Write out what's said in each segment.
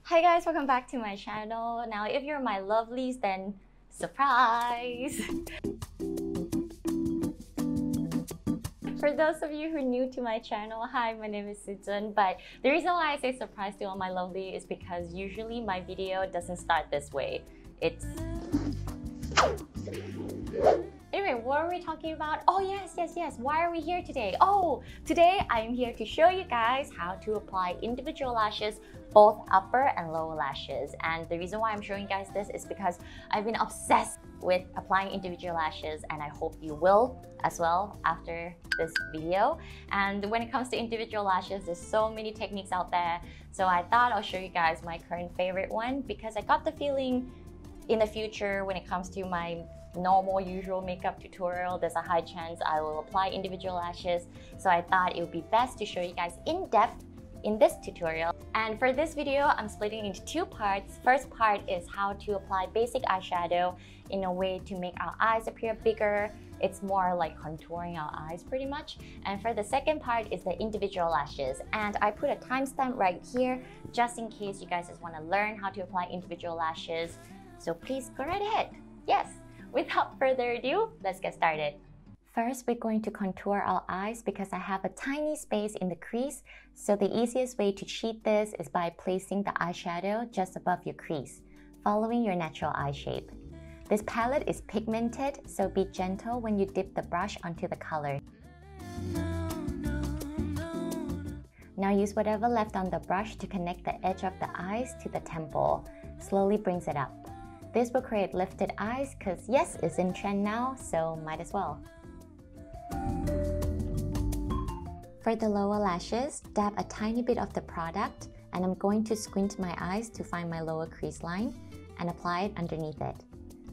Hi guys, welcome back to my channel. Now if you're my lovelies, then surprise! For those of you who are new to my channel, hi, my name is Susan. But the reason why I say surprise to all my lovely is because usually my video doesn't start this way. It's... Anyway, what are we talking about? Oh yes. Why are we here today? Oh, today I am here to show you guys how to apply individual lashes, both upper and lower lashes. And the reason why I'm showing you guys this is because I've been obsessed with applying individual lashes, and I hope you will as well after this video. And when it comes to individual lashes, there's so many techniques out there. So I thought I'll show you guys my current favorite one, because I got the feeling in the future when it comes to my normal usual makeup tutorial, there's a high chance I will apply individual lashes. So I thought it would be best to show you guys in depth in this tutorial. And for this video, I'm splitting into two parts. First part is how to apply basic eyeshadow in a way to make our eyes appear bigger. It's more like contouring our eyes pretty much. And for the second part is the individual lashes. And I put a timestamp right here just in case you guys just want to learn how to apply individual lashes. So please go right ahead. Yes. Without further ado, let's get started. First, we're going to contour our eyes because I have a tiny space in the crease. So the easiest way to cheat this is by placing the eyeshadow just above your crease, following your natural eye shape. This palette is pigmented, so be gentle when you dip the brush onto the color. Now use whatever left on the brush to connect the edge of the eyes to the temple. Slowly brings it up. This will create lifted eyes because yes, it's in trend now, so might as well. For the lower lashes, dab a tiny bit of the product, and I'm going to squint my eyes to find my lower crease line and apply it underneath it,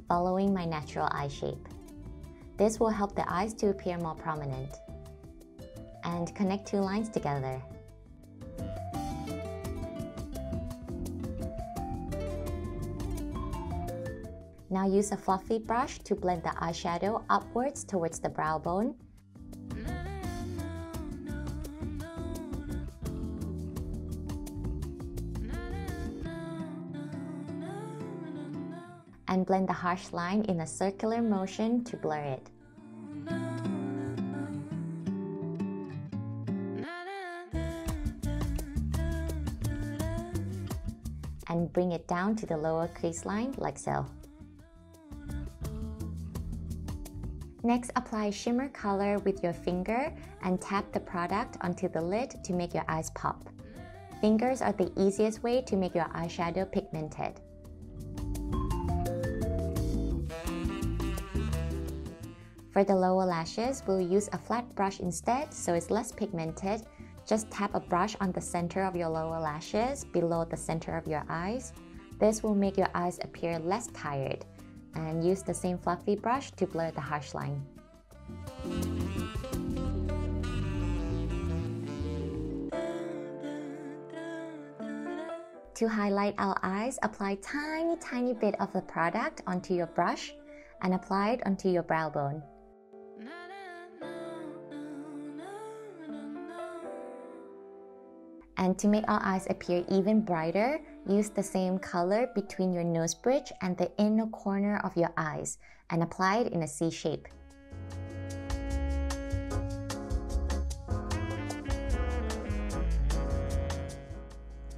following my natural eye shape. This will help the eyes to appear more prominent. And connect two lines together. Now use a fluffy brush to blend the eyeshadow upwards towards the brow bone. And blend the harsh line in a circular motion to blur it. And bring it down to the lower crease line like so. Next, apply shimmer color with your finger and tap the product onto the lid to make your eyes pop. Fingers are the easiest way to make your eyeshadow pigmented. For the lower lashes, we'll use a flat brush instead so it's less pigmented. Just tap a brush on the center of your lower lashes below the center of your eyes. This will make your eyes appear less tired. And use the same fluffy brush to blur the harsh line. To highlight our eyes, apply tiny bit of the product onto your brush and apply it onto your brow bone. And to make our eyes appear even brighter, use the same color between your nose bridge and the inner corner of your eyes and apply it in a C shape.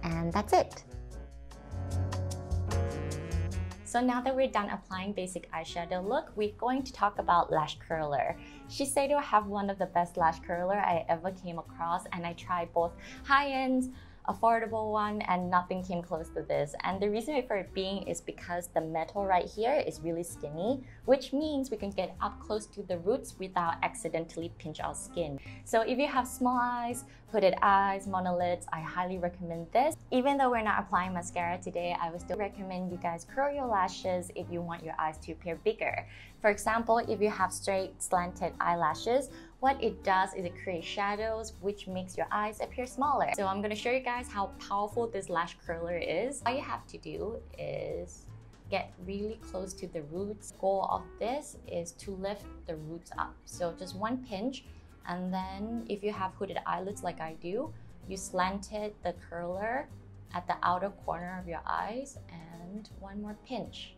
And that's it. So now that we're done applying basic eyeshadow look, we're going to talk about lash curler. Shiseido have one of the best lash curler I ever came across, and I tried both high-end, affordable one, and nothing came close to this. And the reason for it being is because the metal right here is really skinny, which means we can get up close to the roots without accidentally pinch our skin. So if you have small eyes, hooded eyes, monolids, I highly recommend this. Even though we're not applying mascara today, I would still recommend you guys curl your lashes if you want your eyes to appear bigger. For example, if you have straight slanted eyelashes, what it does is it creates shadows, which makes your eyes appear smaller. So I'm going to show you guys how powerful this lash curler is. All you have to do is get really close to the roots. The goal of this is to lift the roots up. So just one pinch, and then if you have hooded eyelids like I do, you slanted the curler at the outer corner of your eyes and one more pinch.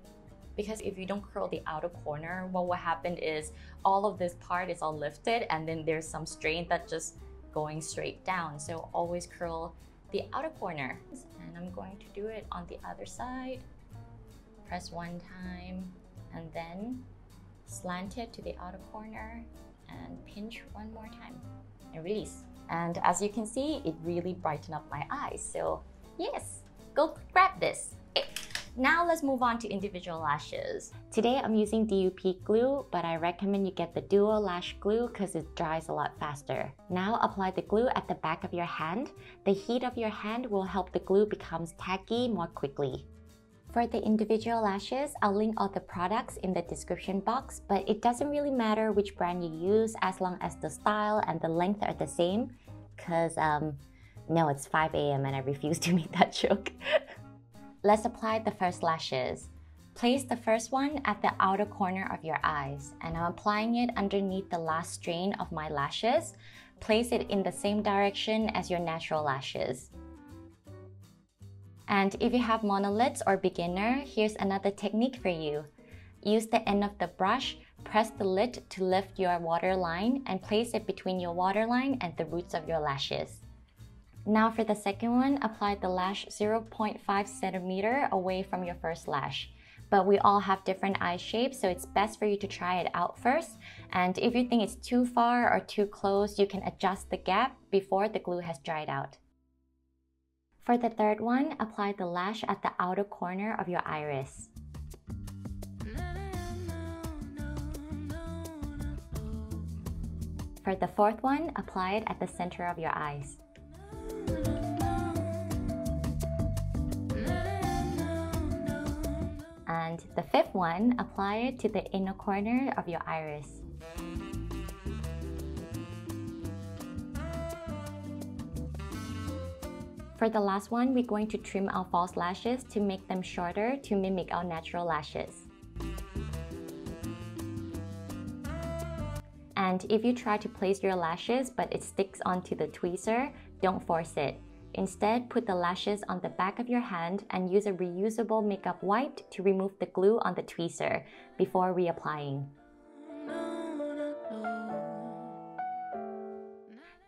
Because if you don't curl the outer corner, what will happen is all of this part is all lifted and then there's some strain that's just going straight down. So always curl the outer corner. And I'm going to do it on the other side. Press one time and then slant it to the outer corner and pinch one more time and release. And as you can see, it really brightened up my eyes. So yes, go grab this. Okay. Now let's move on to individual lashes. Today I'm using DUP glue, but I recommend you get the duo lash glue because it dries a lot faster. Now apply the glue at the back of your hand. The heat of your hand will help the glue becomes tacky more quickly. For the individual lashes, I'll link all the products in the description box, but it doesn't really matter which brand you use as long as the style and the length are the same, because no, it's 5 a.m. and I refuse to make that joke. Let's apply the first lashes. Place the first one at the outer corner of your eyes, and I'm applying it underneath the last strain of my lashes. Place it in the same direction as your natural lashes. And if you have monolids or beginner, here's another technique for you. Use the end of the brush, press the lid to lift your waterline and place it between your waterline and the roots of your lashes. Now for the second one, apply the lash 0.5 centimeter away from your first lash. But we all have different eye shapes, so it's best for you to try it out first. And if you think it's too far or too close, you can adjust the gap before the glue has dried out. For the third one, apply the lash at the outer corner of your iris. For the fourth one, apply it at the center of your eyes. And the fifth one, apply it to the inner corner of your iris. For the last one, we're going to trim our false lashes to make them shorter to mimic our natural lashes. And if you try to place your lashes but it sticks onto the tweezer, don't force it. Instead, put the lashes on the back of your hand and use a reusable makeup wipe to remove the glue on the tweezer before reapplying.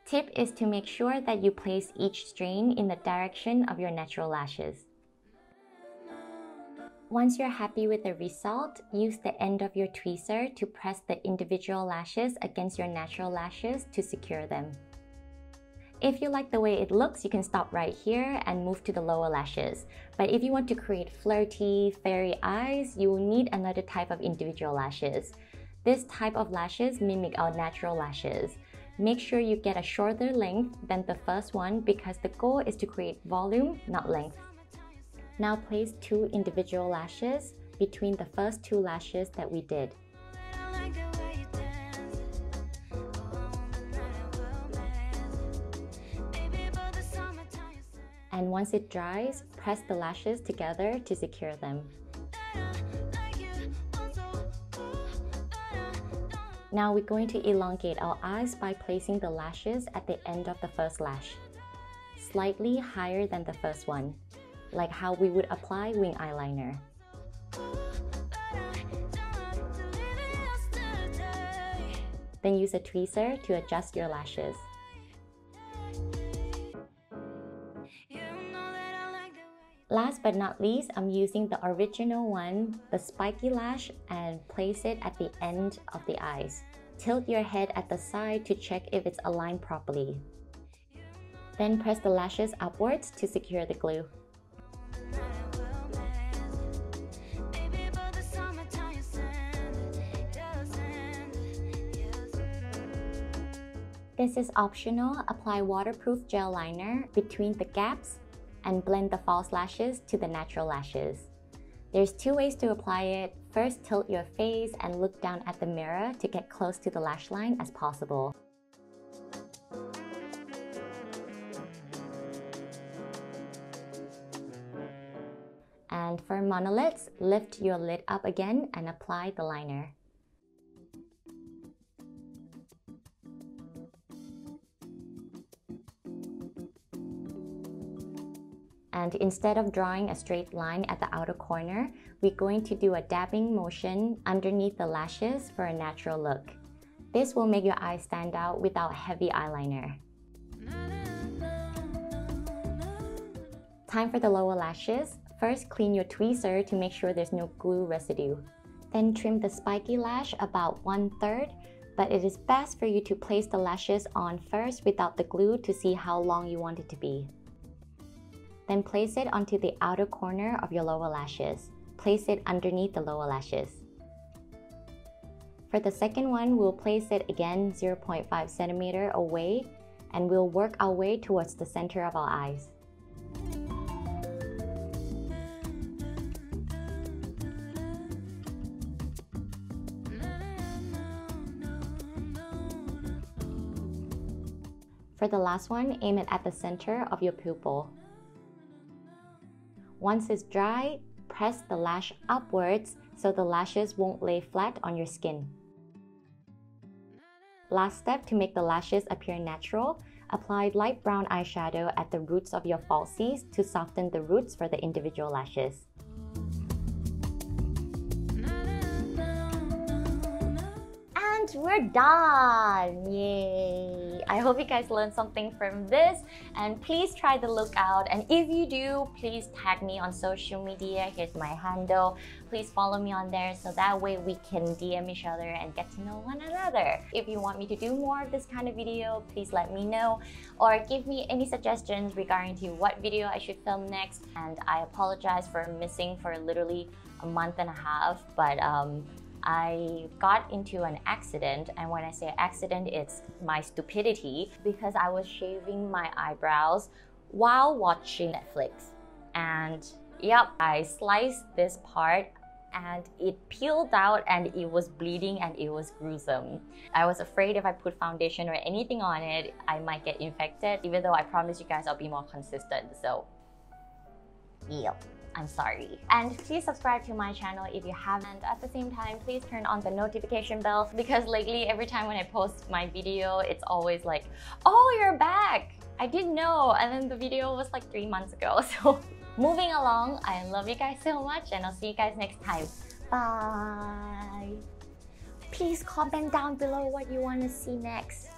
Tip is to make sure that you place each strain in the direction of your natural lashes. Once you're happy with the result, use the end of your tweezer to press the individual lashes against your natural lashes to secure them. If you like the way it looks, you can stop right here and move to the lower lashes. But if you want to create flirty, fairy eyes, you will need another type of individual lashes. This type of lashes mimic our natural lashes. Make sure you get a shorter length than the first one because the goal is to create volume, not length. Now place 2 individual lashes between the first 2 lashes that we did. And once it dries, press the lashes together to secure them. Now we're going to elongate our eyes by placing the lashes at the end of the first lash, slightly higher than the first one, like how we would apply wing eyeliner. Then use a tweezer to adjust your lashes. Last but not least, I'm using the original one, the spiky lash, and place it at the end of the eyes. Tilt your head at the side to check if it's aligned properly. Then press the lashes upwards to secure the glue. This is optional. Apply waterproof gel liner between the gaps and blend the false lashes to the natural lashes. There's 2 ways to apply it. First, tilt your face and look down at the mirror to get close to the lash line as possible. And for monolids, lift your lid up again and apply the liner. And instead of drawing a straight line at the outer corner, we're going to do a dabbing motion underneath the lashes for a natural look. This will make your eyes stand out without heavy eyeliner. Time for the lower lashes. First, clean your tweezer to make sure there's no glue residue. Then trim the spiky lash about 1/3, but it is best for you to place the lashes on first without the glue to see how long you want it to be. Then place it onto the outer corner of your lower lashes. Place it underneath the lower lashes. For the second one, we'll place it again 0.5 cm away, and we'll work our way towards the center of our eyes. For the last one, aim it at the center of your pupil. Once it's dry, press the lash upwards so the lashes won't lay flat on your skin. Last step to make the lashes appear natural, apply light brown eyeshadow at the roots of your falsies to soften the roots for the individual lashes. And we're done! Yay! I hope you guys learned something from this, and please try the look out. And if you do, please tag me on social media. Here's my handle. Please follow me on there so that way we can DM each other and get to know one another. If you want me to do more of this kind of video, please let me know, or give me any suggestions regarding to what video I should film next. And I apologize for missing for literally a month and a half, but I got into an accident, and when I say accident, it's my stupidity, because I was shaving my eyebrows while watching Netflix. And yep, I sliced this part and it peeled out and it was bleeding and it was gruesome. I was afraid if I put foundation or anything on it, I might get infected, even though I promise you guys I'll be more consistent. So, yep. I'm sorry. And please subscribe to my channel if you haven't. At the same time, please turn on the notification bell, because lately every time when I post my video, it's always like, oh, you're back! I didn't know. And then the video was like 3 months ago. So moving along, I love you guys so much, and I'll see you guys next time. Bye! Please comment down below what you want to see next.